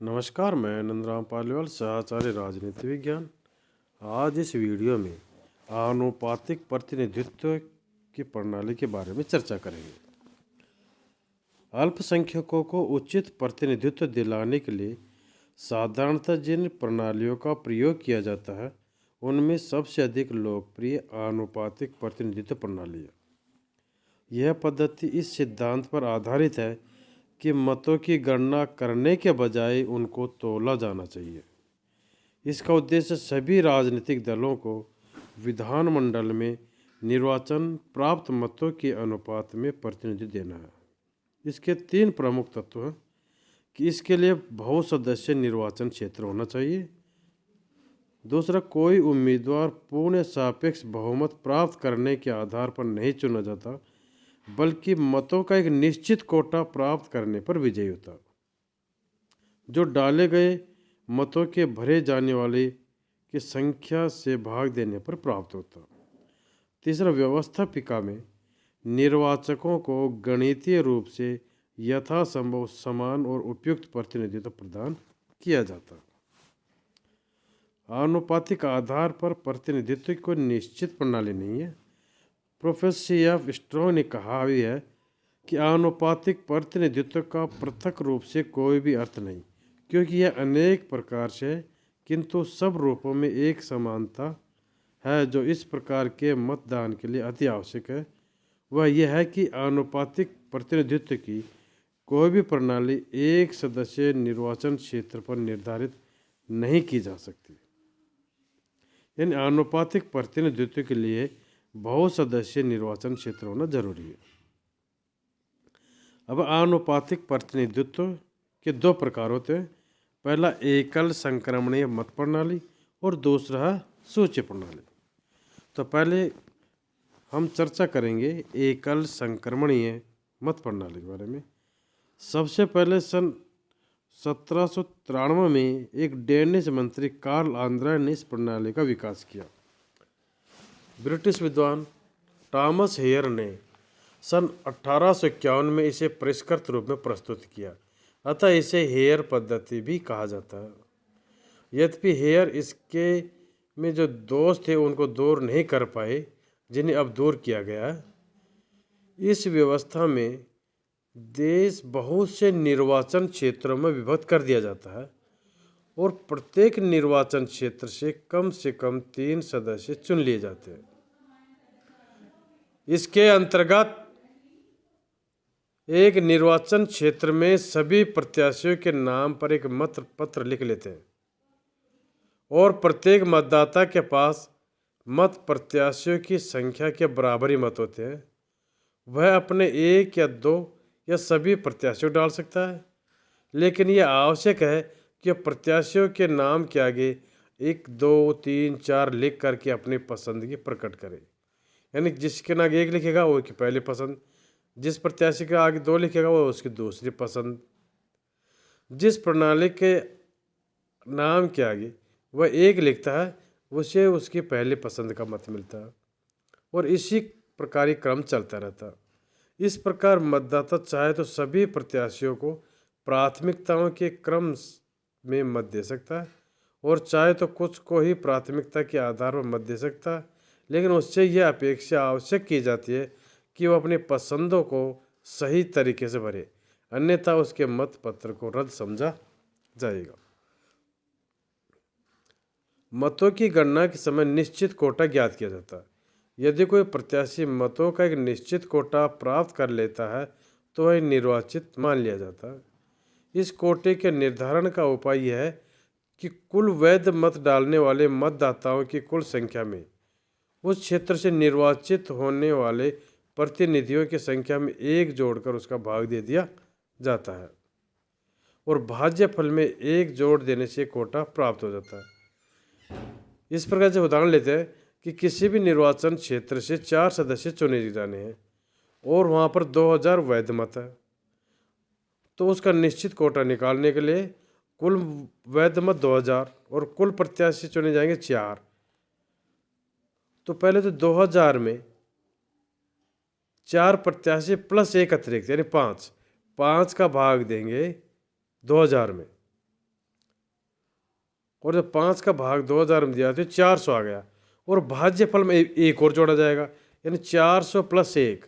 नमस्कार, मैं नंदराम पालीवाल, सहआचार्य राजनीति विज्ञान। आज इस वीडियो में आनुपातिक प्रतिनिधित्व की प्रणाली के बारे में चर्चा करेंगे। अल्पसंख्यकों को उचित प्रतिनिधित्व दिलाने के लिए साधारणतः जिन प्रणालियों का प्रयोग किया जाता है उनमें सबसे अधिक लोकप्रिय आनुपातिक प्रतिनिधित्व प्रणाली है। यह पद्धति इस सिद्धांत पर आधारित है कि मतों की गणना करने के बजाय उनको तौला जाना चाहिए। इसका उद्देश्य सभी राजनीतिक दलों को विधानमंडल में निर्वाचन प्राप्त मतों के अनुपात में प्रतिनिधि देना है। इसके 3 प्रमुख तत्व हैं कि इसके लिए बहुसदस्य निर्वाचन क्षेत्र होना चाहिए। दूसरा, कोई उम्मीदवार पूर्ण सापेक्ष बहुमत प्राप्त करने के आधार पर नहीं चुना जाता, बल्कि मतों का एक निश्चित कोटा प्राप्त करने पर विजयी होता, जो डाले गए मतों के भरे जाने वाले की संख्या से भाग देने पर प्राप्त होता। तीसरा, व्यवस्थापिका में निर्वाचकों को गणितीय रूप से यथासंभव समान और उपयुक्त प्रतिनिधित्व प्रदान किया जाता। आनुपातिक आधार पर प्रतिनिधित्व की कोई निश्चित प्रणाली नहीं है। Professor C.F. स्ट्रॉन्ग ने कहा भी है कि आनुपातिक प्रतिनिधित्व का पृथक रूप से कोई भी अर्थ नहीं, क्योंकि यह अनेक प्रकार से है, किंतु सब रूपों में एक समानता है जो इस प्रकार के मतदान के लिए अति आवश्यक है। वह यह है कि आनुपातिक प्रतिनिधित्व की कोई भी प्रणाली एक सदस्य निर्वाचन क्षेत्र पर निर्धारित नहीं की जा सकती। यानी आनुपातिक प्रतिनिधित्व के लिए बहुसदस्यीय निर्वाचन क्षेत्र होना जरूरी है। अब आनुपातिक प्रतिनिधित्व के 2 प्रकार होते हैं। पहला एकल संक्रमणीय मत प्रणाली और दूसरा है सूची प्रणाली। तो पहले हम चर्चा करेंगे एकल संक्रमणीय मत प्रणाली के बारे में। सबसे पहले सन 1793 में एक डेनिश मंत्री कार्ल आंद्रे ने इस प्रणाली का विकास किया। ब्रिटिश विद्वान टॉमस हेयर ने सन 1851 में इसे परिष्कृत रूप में प्रस्तुत किया, अतः इसे हेयर पद्धति भी कहा जाता है। यद्यपि हेयर इसके में जो दोष थे उनको दूर नहीं कर पाए, जिन्हें अब दूर किया गया है। इस व्यवस्था में देश बहुत से निर्वाचन क्षेत्रों में विभक्त कर दिया जाता है और प्रत्येक निर्वाचन क्षेत्र से कम 3 सदस्य चुन लिए जाते हैं। इसके अंतर्गत एक निर्वाचन क्षेत्र में सभी प्रत्याशियों के नाम पर एक मत पत्र लिख लेते हैं और प्रत्येक मतदाता के पास मत प्रत्याशियों की संख्या के बराबर ही मत होते हैं। वह अपने 1 या 2 या सभी प्रत्याशियों डाल सकता है, लेकिन यह आवश्यक है कि प्रत्याशियों के नाम के आगे 1, 2, 3, 4 लिख करके अपनी पसंद की प्रकट करे। यानी जिसके आगे 1 लिखेगा वो की पहली पसंद, जिस प्रत्याशी के आगे 2 लिखेगा वो उसकी दूसरी पसंद। जिस प्रणाली के नाम के आगे वह 1 लिखता है उसे उसकी पहली पसंद का मत मिलता है और इसी प्रकार क्रम चलता रहता है। इस प्रकार मतदाता चाहे तो सभी प्रत्याशियों को प्राथमिकताओं के क्रम में मत दे सकता है और चाहे तो कुछ को ही प्राथमिकता के आधार पर मत दे सकता है, लेकिन उससे यह अपेक्षा आवश्यक की जाती है कि वह अपनी पसंदों को सही तरीके से भरे, अन्यथा उसके मत पत्र को रद्द समझा जाएगा। मतों की गणना के समय निश्चित कोटा ज्ञात किया जाता है। यदि कोई प्रत्याशी मतों का एक निश्चित कोटा प्राप्त कर लेता है तो वह निर्वाचित मान लिया जाता है। इस कोटे के निर्धारण का उपाय यह है कि कुल वैध मत डालने वाले मतदाताओं की कुल संख्या में उस क्षेत्र से निर्वाचित होने वाले प्रतिनिधियों की संख्या में 1 जोड़कर उसका भाग दे दिया जाता है और भाज्यफल में 1 जोड़ देने से कोटा प्राप्त हो जाता है। इस प्रकार से उदाहरण लेते हैं कि किसी भी निर्वाचन क्षेत्र से 4 सदस्य चुने जाने हैं और वहाँ पर 2000 वैध मत है, तो उसका निश्चित कोटा निकालने के लिए कुल वैध मत 2000 और कुल प्रत्याशी चुने जाएंगे 4। तो पहले तो 2000 में 4 प्रत्याशी प्लस 1 अतिरिक्त यानी 5 का भाग देंगे 2000 में और जब 5 का भाग 2000 में दिया तो 400 आ गया, और भाज्यफल में एक और जोड़ा जाएगा, यानी 400 + 1,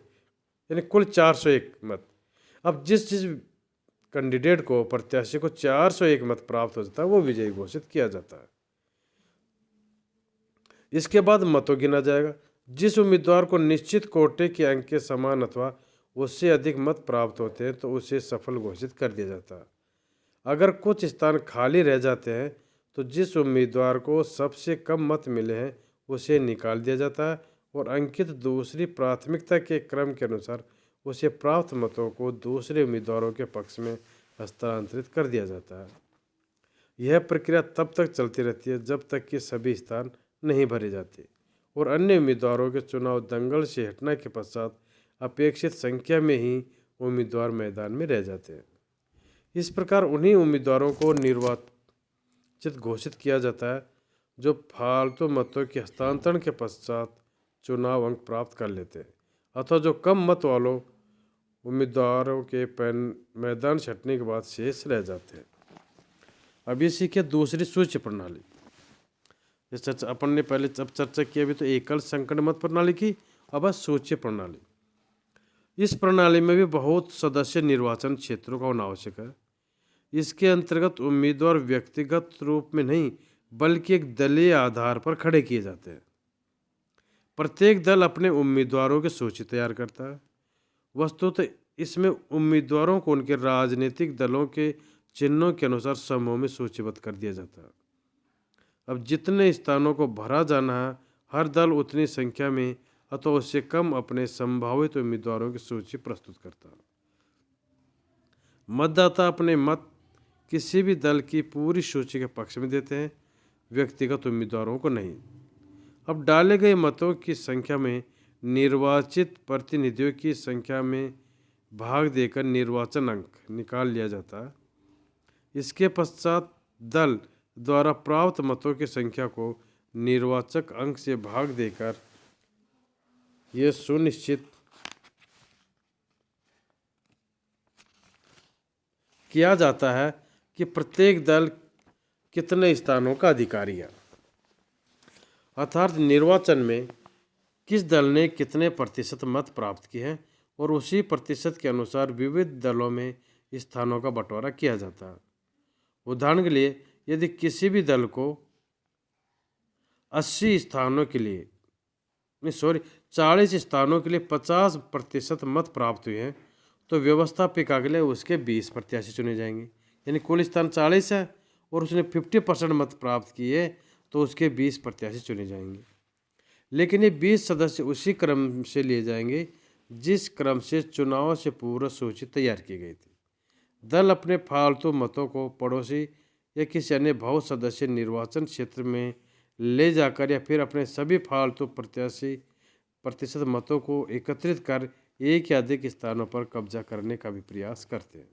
यानी कुल 401 मत। अब जिस जिस कैंडिडेट को, प्रत्याशी को 401 मत प्राप्त हो जाता है वो विजयी घोषित किया जाता है। इसके बाद मतों गिना जाएगा। जिस उम्मीदवार को निश्चित कोटे के अंक के समान अथवा उससे अधिक मत प्राप्त होते हैं तो उसे सफल घोषित कर दिया जाता है। अगर कुछ स्थान खाली रह जाते हैं तो जिस उम्मीदवार को सबसे कम मत मिले हैं उसे निकाल दिया जाता है और अंकित दूसरी प्राथमिकता के क्रम के अनुसार उसे प्राप्त मतों को दूसरे उम्मीदवारों के पक्ष में हस्तांतरित कर दिया जाता है। यह प्रक्रिया तब तक चलती रहती है जब तक कि सभी स्थान नहीं भरे जाते और अन्य उम्मीदवारों के चुनाव दंगल से हटने के पश्चात अपेक्षित संख्या में ही उम्मीदवार मैदान में रह जाते हैं। इस प्रकार उन्हीं उम्मीदवारों को निर्वाचित घोषित किया जाता है जो फालतू मतों के हस्तांतरण के पश्चात चुनाव अंक प्राप्त कर लेते हैं अथवा जो कम मत वालों उम्मीदवारों के मैदान से हटने के बाद शेष रह जाते हैं। अब ये सीखे दूसरी सूच्य प्रणाली। इस चर्चा अपन ने पहले जब चर्चा की अभी तो एकल संकट मत प्रणाली की, अब सूच्य प्रणाली। इस प्रणाली में भी बहुत सदस्य निर्वाचन क्षेत्रों का होना आवश्यक है। इसके अंतर्गत उम्मीदवार व्यक्तिगत रूप में नहीं बल्कि एक दलीय आधार पर खड़े किए जाते हैं। प्रत्येक दल अपने उम्मीदवारों की सूची तैयार करता है। वस्तुतः इसमें उम्मीदवारों को उनके राजनीतिक दलों के चिन्हों के अनुसार समूह में सूचीबद्ध कर दिया जाता है। अब जितने स्थानों को भरा जाना है हर दल उतनी संख्या में अथवा उससे कम अपने संभावित उम्मीदवारों की सूची प्रस्तुत करता है। मतदाता अपने मत किसी भी दल की पूरी सूची के पक्ष में देते हैं, व्यक्तिगत उम्मीदवारों को नहीं। अब डाले गए मतों की संख्या में निर्वाचित प्रतिनिधियों की संख्या में भाग देकर निर्वाचन अंक निकाल लिया जाता है। इसके पश्चात दल द्वारा प्राप्त मतों की संख्या को निर्वाचक अंक से भाग देकर यह सुनिश्चित किया जाता है कि प्रत्येक दल कितने स्थानों का अधिकारी है, अर्थात निर्वाचन में किस दल ने कितने प्रतिशत मत प्राप्त किए हैं और उसी प्रतिशत के अनुसार विविध दलों में स्थानों का बंटवारा किया जाता है। उदाहरण के लिए यदि किसी भी दल को 40 स्थानों के लिए 50% मत प्राप्त हुए हैं तो व्यवस्थापिका के लिए उसके 20 प्रत्याशी चुने जाएंगे, यानी कुल स्थान 40 है और उसने 50% मत प्राप्त किए तो उसके 20 प्रत्याशी चुने जाएंगे। लेकिन ये 20 सदस्य उसी क्रम से लिए जाएंगे जिस क्रम से चुनाव से पूर्व सूची तैयार की गई थी। दल अपने फालतू मतों को पड़ोसी या किसी अन्य बहु सदस्य निर्वाचन क्षेत्र में ले जाकर या फिर अपने सभी फालतू प्रतिशत मतों को एकत्रित कर एक या अधिक स्थानों पर कब्जा करने का भी प्रयास करते हैं।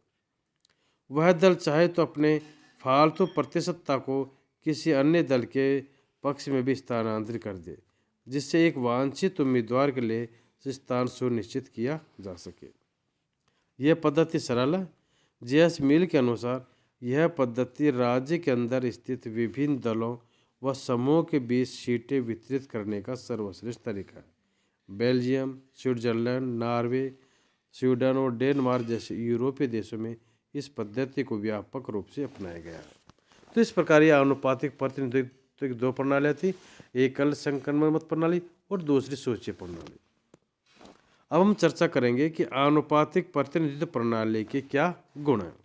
वह दल चाहे तो अपने फालतू प्रतिशतता को किसी अन्य दल के पक्ष में भी स्थानांतरित कर दे जिससे एक वांछित उम्मीदवार के लिए स्थान सुनिश्चित किया जा सके। यह पद्धति सरल है। जे.एस. मिल के अनुसार यह पद्धति राज्य के अंदर स्थित विभिन्न दलों व समूह के बीच सीटें वितरित करने का सर्वश्रेष्ठ तरीका है। बेल्जियम, स्विट्जरलैंड, नॉर्वे, स्वीडन और डेनमार्क जैसे यूरोपीय देशों में इस पद्धति को व्यापक रूप से अपनाया गया है। तो इस प्रकार यह आनुपातिक प्रतिनिधित्व की 2 प्रणालियाँ थी, एकल संक्रमण मत प्रणाली और दूसरी सूच्य प्रणाली। अब हम चर्चा करेंगे कि आनुपातिक प्रतिनिधित्व प्रणाली के क्या गुण हैं।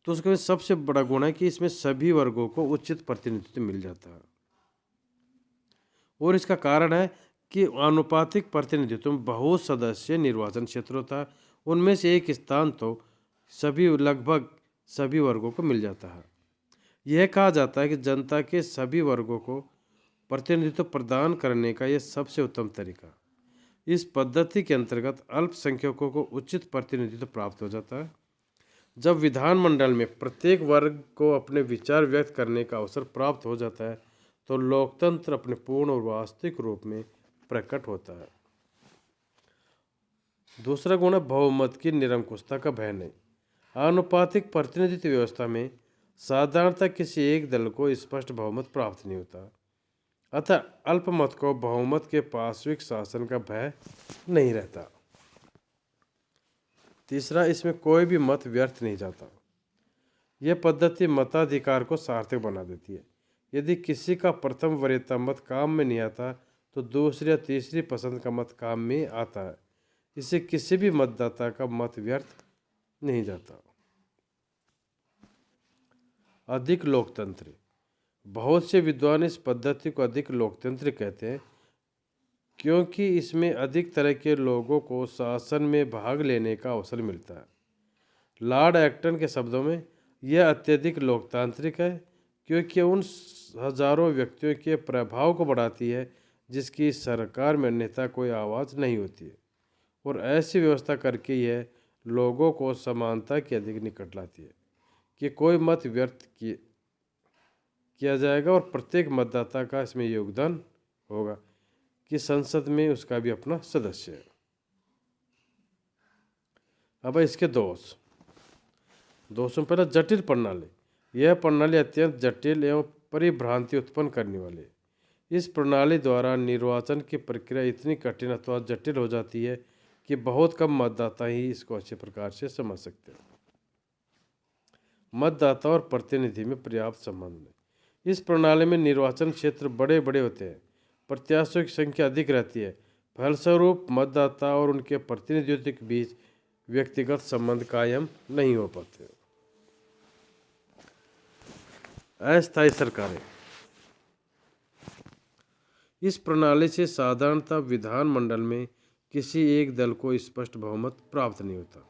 तो उसका सबसे बड़ा गुण है कि इसमें सभी वर्गों को उचित प्रतिनिधित्व मिल जाता है और इसका कारण है कि आनुपातिक प्रतिनिधित्व में बहुत सदस्य निर्वाचन क्षेत्र होता है, उनमें से एक स्थान तो लगभग सभी वर्गों को मिल जाता है। यह कहा जाता है कि जनता के सभी वर्गों को प्रतिनिधित्व प्रदान करने का यह सबसे उत्तम तरीका। इस पद्धति के अंतर्गत अल्पसंख्यकों को उचित प्रतिनिधित्व प्राप्त हो जाता है। जब विधानमंडल में प्रत्येक वर्ग को अपने विचार व्यक्त करने का अवसर प्राप्त हो जाता है तो लोकतंत्र अपने पूर्ण और वास्तविक रूप में प्रकट होता है। दूसरा गुण है बहुमत की निरंकुशता का भय नहीं। आनुपातिक प्रतिनिधित्व व्यवस्था में साधारणतः किसी एक दल को स्पष्ट बहुमत प्राप्त नहीं होता, अतः अल्पमत को बहुमत के पार्श्विक शासन का भय नहीं रहता। तीसरा, इसमें कोई भी मत व्यर्थ नहीं जाता। यह पद्धति मताधिकार को सार्थक बना देती है। यदि किसी का प्रथम वरीयता मत काम में नहीं आता तो दूसरी या तीसरी पसंद का मत काम में आता है। इससे किसी भी मतदाता का मत व्यर्थ नहीं जाता। अधिक लोकतंत्र। बहुत से विद्वान इस पद्धति को अधिक लोकतंत्र कहते हैं क्योंकि इसमें अधिक तरह के लोगों को शासन में भाग लेने का अवसर मिलता है। लॉर्ड एक्टन के शब्दों में, यह अत्यधिक लोकतांत्रिक है क्योंकि उन हजारों व्यक्तियों के प्रभाव को बढ़ाती है जिसकी सरकार में अन्यथा कोई आवाज़ नहीं होती है, और ऐसी व्यवस्था करके यह लोगों को समानता के अधिक निकट लाती है कि कोई मत व्यर्थ किया जाएगा और प्रत्येक मतदाता का इसमें योगदान होगा कि संसद में उसका भी अपना सदस्य है। अब इसके दोषों पहला, जटिल प्रणाली। यह प्रणाली अत्यंत जटिल एवं परिभ्रांति उत्पन्न करने वाली है। इस प्रणाली द्वारा निर्वाचन की प्रक्रिया इतनी कठिन अथवा जटिल हो जाती है कि बहुत कम मतदाता ही इसको अच्छे प्रकार से समझ सकते हैं। मतदाता और प्रतिनिधि में पर्याप्त संबंध है। इस प्रणाली में निर्वाचन क्षेत्र बड़े बड़े होते हैं, प्रत्याशियों की संख्या अधिक रहती है, फलस्वरूप मतदाता और उनके प्रतिनिधियों के बीच व्यक्तिगत संबंध कायम नहीं हो पाते। अस्थायी सरकारें। इस प्रणाली से साधारणतः विधानमंडल में किसी एक दल को स्पष्ट बहुमत प्राप्त नहीं होता।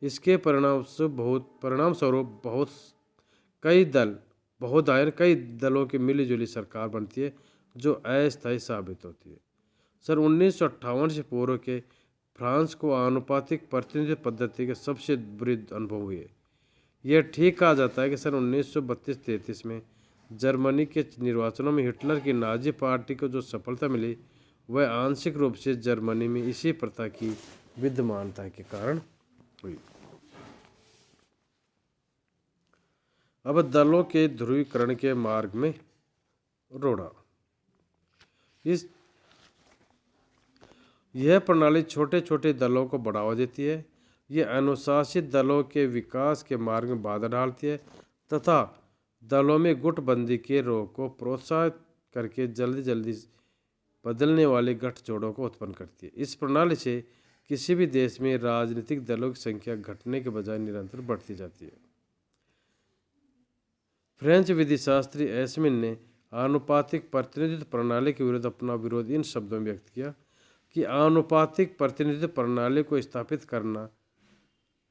इसके परिणामस्वरूप कई दलों की मिलीजुली सरकार बनती है जो अस्थायी साबित होती है। सन 1958 से पूर्व के फ्रांस को आनुपातिक प्रतिनिधित्व पद्धति के सबसे बुरे अनुभव हुए। यह ठीक कहा जाता है कि सन 1932-33 में जर्मनी के निर्वाचनों में हिटलर की नाजी पार्टी को जो सफलता मिली वह आंशिक रूप से जर्मनी में इसी प्रथा की विद्यमानता के कारण हुई। अब दलों के ध्रुवीकरण के मार्ग में रोड़ा। यह प्रणाली छोटे छोटे दलों को बढ़ावा देती है। यह अनुशासित दलों के विकास के मार्ग में बाधा डालती है तथा दलों में गुटबंदी के रोग को प्रोत्साहित करके जल्दी बदलने वाले गठजोड़ों को उत्पन्न करती है। इस प्रणाली से किसी भी देश में राजनीतिक दलों की संख्या घटने के बजाय निरंतर बढ़ती जाती है। फ्रेंच विधिशास्त्री एस्मिन ने आनुपातिक प्रतिनिधित्व प्रणाली के विरुद्ध अपना विरोध इन शब्दों में व्यक्त किया कि आनुपातिक प्रतिनिधित्व प्रणाली को स्थापित करना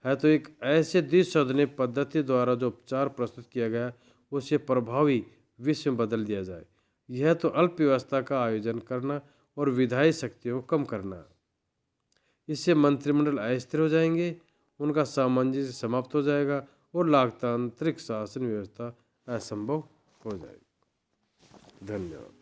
है तो एक ऐसे द्विसदनीय पद्धति द्वारा जो उपचार प्रस्तुत किया गया उसे प्रभावी विश्व में बदल दिया जाए। यह तो अल्प व्यवस्था का आयोजन करना और विधायी शक्तियों को कम करना। इससे मंत्रिमंडल अस्थिर हो जाएंगे, उनका सामंजस्य समाप्त हो जाएगा और लोकतांत्रिक शासन व्यवस्था असंभव हो जाएगी। धन्यवाद।